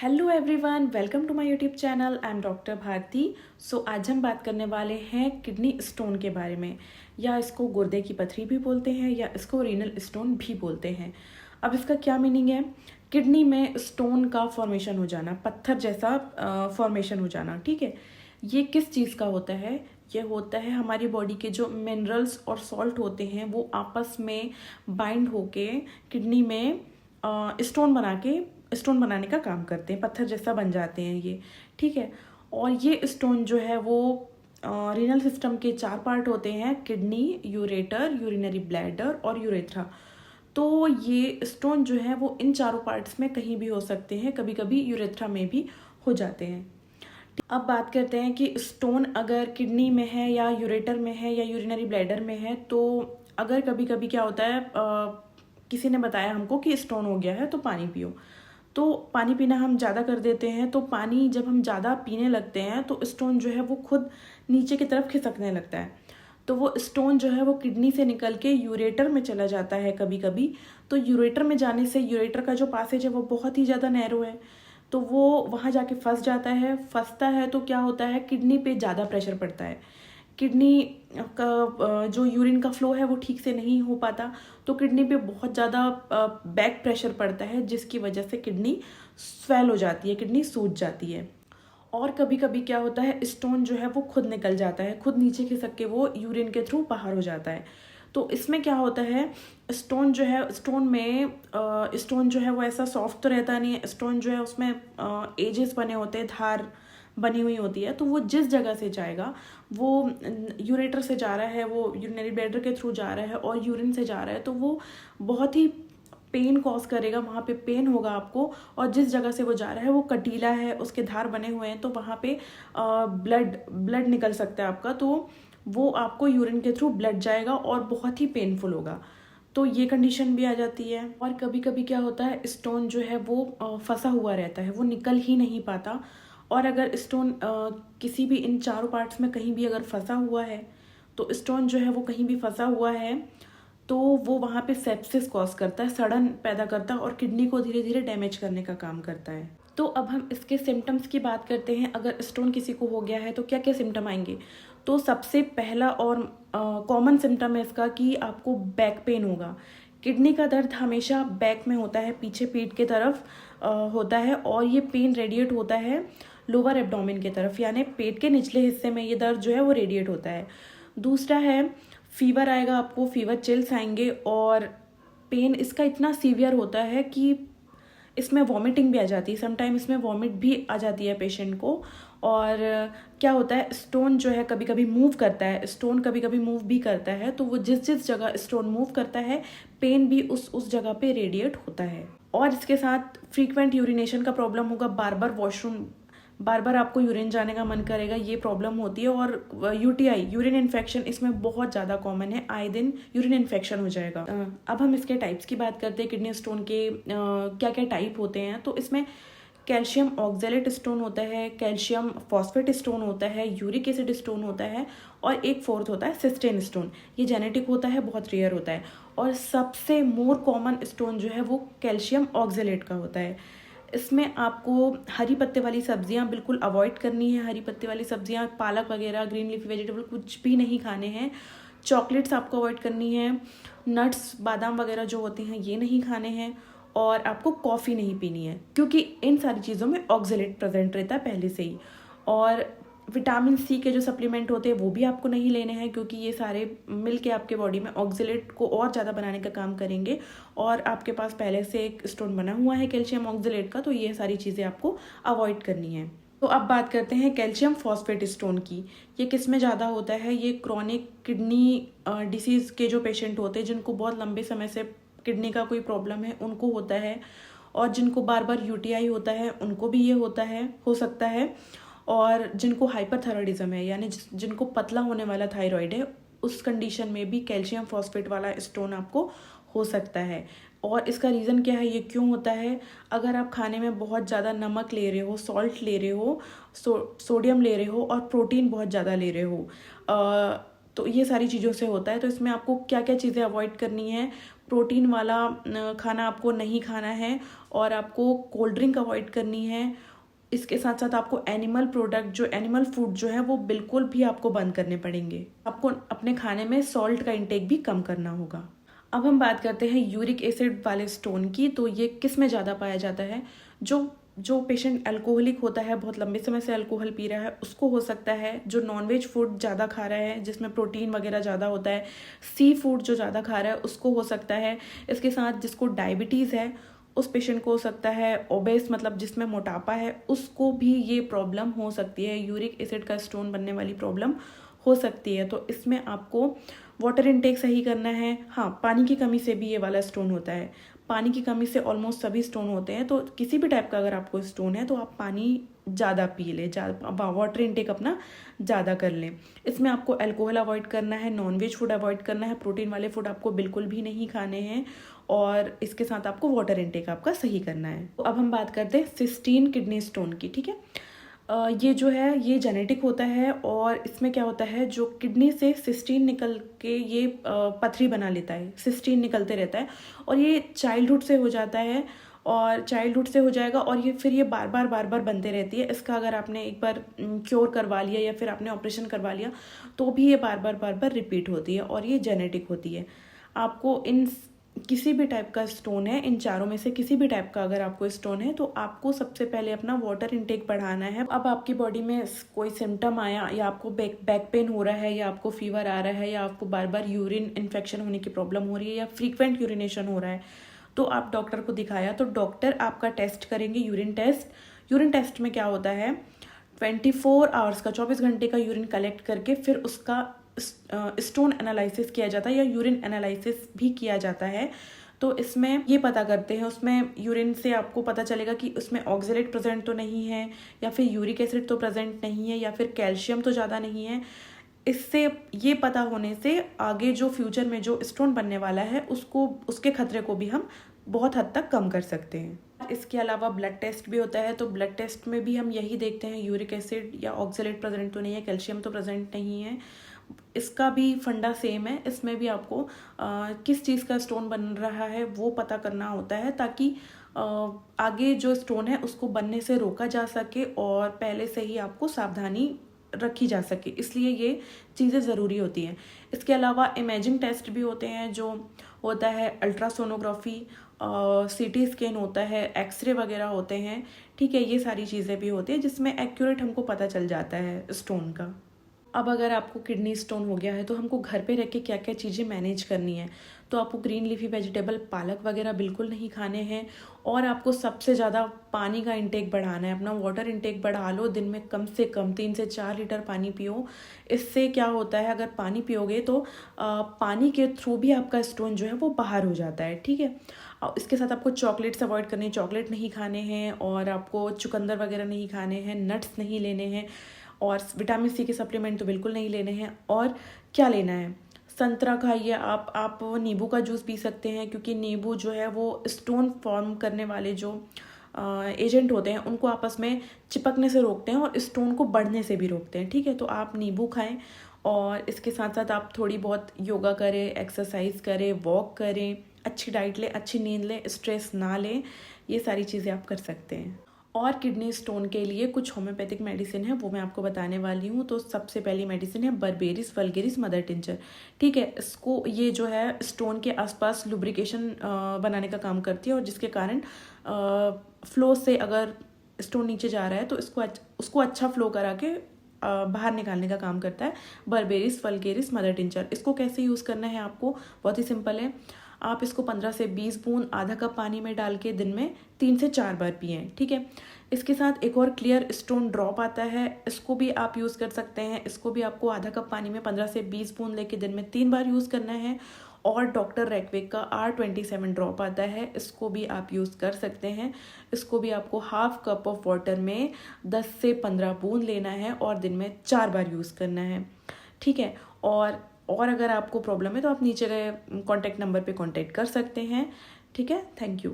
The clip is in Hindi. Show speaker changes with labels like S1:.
S1: Hello everyone, welcome to my YouTube channel. I am doctor Bharti. So आज हम बात करने वाले हैं किडनी स्टोन के बारे में, या इसको गुर्दे की पथरी भी बोलते हैं या इसको रीनल स्टोन भी बोलते हैं। अब इसका क्या मीनिंग है? किडनी में स्टोन का फॉर्मेशन हो जाना, पत्थर जैसा फॉर्मेशन हो जाना। ठीक है, ये किस चीज़ का होता है? ये होता है हमारी बॉडी के जो मिनरल्स और सॉल्ट होते हैं वो आपस में बाइंड होके किडनी में स्टोन बनाने का काम करते हैं, पत्थर जैसा बन जाते हैं ये। ठीक है, और ये स्टोन जो है वो रीनल सिस्टम के 4 पार्ट होते हैं: किडनी, यूरेटर, यूरिनरी ब्लैडर और यूरेथ्रा। तो ये स्टोन जो है वो इन चारों पार्ट्स में कहीं भी हो सकते हैं, कभी कभी यूरेथ्रा में भी हो जाते हैं। अब बात करते हैं कि स्टोन अगर किडनी में है या यूरेटर में है या यूरिनरी ब्लैडर में है, तो अगर कभी कभी क्या होता है, किसी ने बताया हमको कि स्टोन हो गया है तो पानी पियो। तो पानी पीना हम ज़्यादा कर देते हैं, तो पानी जब हम ज़्यादा पीने लगते हैं तो स्टोन जो है वो खुद नीचे की तरफ खिसकने लगता है। तो वो स्टोन जो है वो किडनी से निकल के यूरेटर में चला जाता है कभी कभी। तो यूरेटर में जाने से यूरेटर का जो पासेज है वो बहुत ही ज़्यादा नैरो है, तो वो वहाँ जाके फंस जाता है। फंसता है तो क्या होता है, किडनी पे ज़्यादा प्रेशर पड़ता है। किडनी का जो यूरिन का फ्लो है वो ठीक से नहीं हो पाता, तो किडनी पे बहुत ज़्यादा बैक प्रेशर पड़ता है, जिसकी वजह से किडनी स्वेल हो जाती है, किडनी सूज जाती है। और कभी कभी क्या होता है, स्टोन जो है वो खुद निकल जाता है, खुद नीचे खिसक के वो यूरिन के थ्रू बाहर हो जाता है। तो इसमें क्या होता है, स्टोन जो है, स्टोन जो है वो ऐसा सॉफ्ट तो रहता नहीं है। स्टोन जो है उसमें एजेस बने होते हैं, धार बनी हुई होती है। तो वो जिस जगह से जाएगा, वो यूरेटर से जा रहा है, वो यूरिनरी ब्लैडर के थ्रू जा रहा है और यूरिन से जा रहा है, तो वो बहुत ही पेन कॉज करेगा, वहाँ पे पेन होगा आपको। और जिस जगह से वो जा रहा है वो कटीला है, उसके धार बने हुए हैं, तो वहाँ पे ब्लड निकल सकता है आपका। तो वो आपको यूरिन के थ्रू ब्लड जाएगा और बहुत ही पेनफुल होगा। तो ये कंडीशन भी आ जाती है। और कभी कभी क्या होता है, स्टोन जो है वो फंसा हुआ रहता है, वो निकल ही नहीं पाता। और अगर स्टोन किसी भी इन चारों पार्ट्स में कहीं भी अगर फंसा हुआ है, तो स्टोन जो है वो कहीं भी फंसा हुआ है तो वो वहाँ पे सेप्सिस कॉज करता है, सड़न पैदा करता है और किडनी को धीरे धीरे डैमेज करने का काम करता है। तो अब हम इसके सिम्टम्स की बात करते हैं। अगर स्टोन किसी को हो गया है तो क्या क्या सिम्टम आएंगे? तो सबसे पहला और कॉमन सिम्टम है इसका कि आपको बैक पेन होगा। किडनी का दर्द हमेशा बैक में होता है, पीछे पीठ के तरफ होता है, और ये पेन रेडिएट होता है लोअर एब्डोमेन की तरफ, यानी पेट के निचले हिस्से में ये दर्द जो है वो रेडिएट होता है। दूसरा है फीवर आएगा आपको, फीवर चिल्स आएंगे, और पेन इसका इतना सीवियर होता है कि इसमें वॉमिटिंग भी आ जाती है, समटाइम इसमें वॉमिट भी आ जाती है पेशेंट को। और क्या होता है, स्टोन जो है कभी कभी मूव करता है, स्टोन कभी कभी मूव भी करता है, तो वो जिस जिस जगह स्टोन मूव करता है, पेन भी उस जगह पे रेडिएट होता है। और इसके साथ फ्रीक्वेंट यूरिनेशन का प्रॉब्लम होगा, बार बार आपको यूरिन जाने का मन करेगा, ये प्रॉब्लम होती है। और यूटीआई, यूरिन इन्फेक्शन, इसमें बहुत ज़्यादा कॉमन है, आए दिन यूरिन इन्फेक्शन हो जाएगा। अब हम इसके टाइप्स की बात करते हैं, किडनी स्टोन के क्या क्या टाइप होते हैं। तो इसमें कैल्शियम ऑक्जेलेट स्टोन होता है, कैल्शियम फॉस्फेट स्टोन होता है, यूरिक एसिड स्टोन होता है, और एक फोर्थ होता है सिस्टेन स्टोन। ये जेनेटिक होता है, बहुत रेयर होता है। और सबसे मोर कॉमन स्टोन जो है वो कैल्शियम ऑक्जेलेट का होता है। इसमें आपको हरी पत्ते वाली सब्जियां बिल्कुल अवॉइड करनी है। हरी पत्ते वाली सब्जियां, पालक वगैरह, ग्रीन लीफी वेजिटेबल कुछ भी नहीं खाने हैं। चॉकलेट्स आपको अवॉइड करनी है। नट्स, बादाम वगैरह जो होते हैं ये नहीं खाने हैं। और आपको कॉफ़ी नहीं पीनी है, क्योंकि इन सारी चीज़ों में ऑक्जेलेट प्रेजेंट रहता है पहले से ही। और विटामिन सी के जो सप्लीमेंट होते हैं वो भी आपको नहीं लेने हैं, क्योंकि ये सारे मिल के आपके बॉडी में ऑक्जेलेट को और ज़्यादा बनाने का काम करेंगे। और आपके पास पहले से एक स्टोन बना हुआ है कैल्शियम ऑक्जेलेट का, तो ये सारी चीज़ें आपको अवॉइड करनी है। तो अब बात करते हैं कैल्शियम फॉस्फेट स्टोन की। ये किस में ज़्यादा होता है? ये क्रॉनिक किडनी डिसीज़ के जो पेशेंट होते हैं, जिनको बहुत लंबे समय से किडनी का कोई प्रॉब्लम है, उनको होता है। और जिनको बार बार यूटीआई होता है उनको भी ये हो सकता है। और जिनको हाइपरथायरॉयडिज्म है, यानी जिनको पतला होने वाला थायराइड है, उस कंडीशन में भी कैल्शियम फॉस्फेट वाला स्टोन आपको हो सकता है। और इसका रीज़न क्या है, ये क्यों होता है? अगर आप खाने में बहुत ज़्यादा नमक ले रहे हो, सॉल्ट ले रहे हो, सोडियम ले रहे हो और प्रोटीन बहुत ज़्यादा ले रहे हो, तो ये सारी चीज़ों से होता है। तो इसमें आपको क्या क्या चीज़ें अवॉइड करनी है? प्रोटीन वाला खाना आपको नहीं खाना है, और आपको कोल्ड ड्रिंक अवॉइड करनी है। इसके साथ साथ आपको एनिमल प्रोडक्ट जो एनिमल फूड जो है वो बिल्कुल भी आपको बंद करने पड़ेंगे। आपको अपने खाने में सॉल्ट का इंटेक भी कम करना होगा। अब हम बात करते हैं यूरिक एसिड वाले स्टोन की। तो ये किस में ज़्यादा पाया जाता है? जो पेशेंट अल्कोहलिक होता है, बहुत लंबे समय से अल्कोहल पी रहा है, उसको हो सकता है। जो नॉनवेज फूड ज़्यादा खा रहा है जिसमें प्रोटीन वगैरह ज़्यादा होता है, सी फूड जो ज़्यादा खा रहा है उसको हो सकता है। इसके साथ जिसको डायबिटीज़ है उस पेशेंट को हो सकता है। ओबेस मतलब जिसमें मोटापा है उसको भी ये प्रॉब्लम हो सकती है, यूरिक एसिड का स्टोन बनने वाली प्रॉब्लम हो सकती है। तो इसमें आपको वाटर इनटेक सही करना है। हाँ, पानी की कमी से भी ये वाला स्टोन होता है। पानी की कमी से ऑलमोस्ट सभी स्टोन होते हैं। तो किसी भी टाइप का अगर आपको स्टोन है तो आप पानी ज़्यादा पी लें, वाटर इनटेक अपना ज़्यादा कर लें। इसमें आपको अल्कोहल अवॉइड करना है, नॉनवेज फूड अवॉइड करना है, प्रोटीन वाले फूड आपको बिल्कुल भी नहीं खाने हैं, और इसके साथ आपको वाटर इनटेक आपका सही करना है। तो अब हम बात करते हैं सिस्टीन किडनी स्टोन की। ठीक है, ये जो है ये जेनेटिक होता है, और इसमें क्या होता है, जो किडनी से सिस्टीन निकल के ये पथरी बना लेता है, सिस्टीन निकलते रहता है, और ये चाइल्डहुड से हो जाता है, और चाइल्डहुड से हो जाएगा और ये फिर ये बार बार बनते रहती है। इसका अगर आपने एक बार क्योर करवा लिया या फिर आपने ऑपरेशन करवा लिया तो भी ये बार बार रिपीट होती है, और ये जेनेटिक होती है। आपको इन किसी भी टाइप का स्टोन है, इन चारों में से किसी भी टाइप का अगर आपको स्टोन है तो आपको सबसे पहले अपना वाटर इनटेक बढ़ाना है। अब आपकी बॉडी में कोई सिम्टम आया, या आपको बैक पेन हो रहा है, या आपको फीवर आ रहा है, या आपको बार बार यूरिन इन्फेक्शन होने की प्रॉब्लम हो रही है, या फ्रीक्वेंट यूरिनेशन हो रहा है, तो आप डॉक्टर को दिखाया। तो डॉक्टर आपका टेस्ट करेंगे, यूरिन टेस्ट। यूरिन टेस्ट में क्या होता है, 24 आवर्स का, 24 घंटे का यूरिन कलेक्ट करके फिर उसका स्टोन एनालिसिस किया जाता है, या यूरिन एनालिसिस भी किया जाता है। तो इसमें ये पता करते हैं, उसमें यूरिन से आपको पता चलेगा कि उसमें ऑक्जेलेट प्रेजेंट तो नहीं है, या फिर यूरिक एसिड तो प्रेजेंट नहीं है, या फिर कैल्शियम तो ज़्यादा नहीं है। इससे ये पता होने से आगे जो फ्यूचर में जो स्टोन बनने वाला है उसको, उसके खतरे को भी हम बहुत हद तक कम कर सकते हैं। इसके अलावा ब्लड टेस्ट भी होता है। तो ब्लड टेस्ट में भी हम यही देखते हैं, यूरिक एसिड या ऑक्जेलेट प्रेजेंट तो नहीं है, कैल्शियम तो प्रेजेंट नहीं है। इसका भी फंडा सेम है। इसमें भी आपको किस चीज़ का स्टोन बन रहा है वो पता करना होता है, ताकि आगे जो स्टोन है उसको बनने से रोका जा सके और पहले से ही आपको सावधानी रखी जा सके, इसलिए ये चीज़ें ज़रूरी होती हैं। इसके अलावा इमेजिंग टेस्ट भी होते हैं, जो होता है अल्ट्रासोनोग्राफी, सीटी स्कैन होता है, एक्सरे वगैरह होते हैं। ठीक है, ये सारी चीज़ें भी होती हैं जिसमें एक्यूरेट हमको पता चल जाता है स्टोन का। अब अगर आपको किडनी स्टोन हो गया है तो हमको घर पे रह के क्या क्या चीज़ें मैनेज करनी है। तो आपको ग्रीन लीफी वेजिटेबल, पालक वगैरह बिल्कुल नहीं खाने हैं, और आपको सबसे ज़्यादा पानी का इंटेक बढ़ाना है। अपना वाटर इंटेक बढ़ा लो, दिन में कम से कम 3 से 4 लीटर पानी पियो। इससे क्या होता है, अगर पानी पियोगे तो पानी के थ्रू भी आपका स्टोन जो है वो बाहर हो जाता है। ठीक है, और इसके साथ आपको चॉकलेट्स अवॉइड करनी है, चॉकलेट नहीं खाने हैं, और आपको चुकंदर वगैरह नहीं खाने हैं, नट्स नहीं लेने हैं, और विटामिन सी के सप्लीमेंट तो बिल्कुल नहीं लेने हैं। और क्या लेना है, संतरा खाइए आप नींबू का जूस पी सकते हैं, क्योंकि नींबू जो है वो स्टोन फॉर्म करने वाले जो एजेंट होते हैं उनको आपस में चिपकने से रोकते हैं और स्टोन को बढ़ने से भी रोकते हैं। ठीक है, तो आप नींबू खाएं, और इसके साथ साथ आप थोड़ी बहुत योगा करें, एक्सरसाइज करें, वॉक करें, अच्छी डाइट लें, अच्छी नींद लें, स्ट्रेस ना लें। ये सारी चीज़ें आप कर सकते हैं। और किडनी स्टोन के लिए कुछ होम्योपैथिक मेडिसिन है, वो मैं आपको बताने वाली हूँ। तो सबसे पहली मेडिसिन है बर्बेरिस वल्गेरिस मदर टिंचर। ठीक है, इसको ये जो है स्टोन के आसपास लुब्रिकेशन बनाने का काम करती है, और जिसके कारण फ्लो से अगर स्टोन नीचे जा रहा है तो उसको अच्छा फ्लो करा के बाहर निकालने का काम करता है बर्बेरिस वल्गेरिस मदर टिंचर। इसको कैसे यूज़ करना है आपको, बहुत ही सिंपल है। आप इसको 15 से 20 बूंद आधा कप पानी में डाल के दिन में 3 से 4 बार पिएं। ठीक है, इसके साथ एक और क्लियर स्टोन ड्रॉप आता है, इसको भी आप यूज़ कर सकते हैं। इसको भी आपको आधा कप पानी में 15 से 20 बूंद लेके दिन में 3 बार यूज़ करना है। और डॉक्टर रैकविक का R27 ड्रॉप आता है, इसको भी आप यूज़ कर सकते हैं। इसको भी आपको हाफ कप ऑफ वाटर में 10 से 15 बूंद लेना है और दिन में 4 बार यूज़ करना है। ठीक है, और अगर आपको प्रॉब्लम है तो आप नीचे गए कॉन्टैक्ट नंबर पे कॉन्टैक्ट कर सकते हैं। ठीक है, थैंक यू।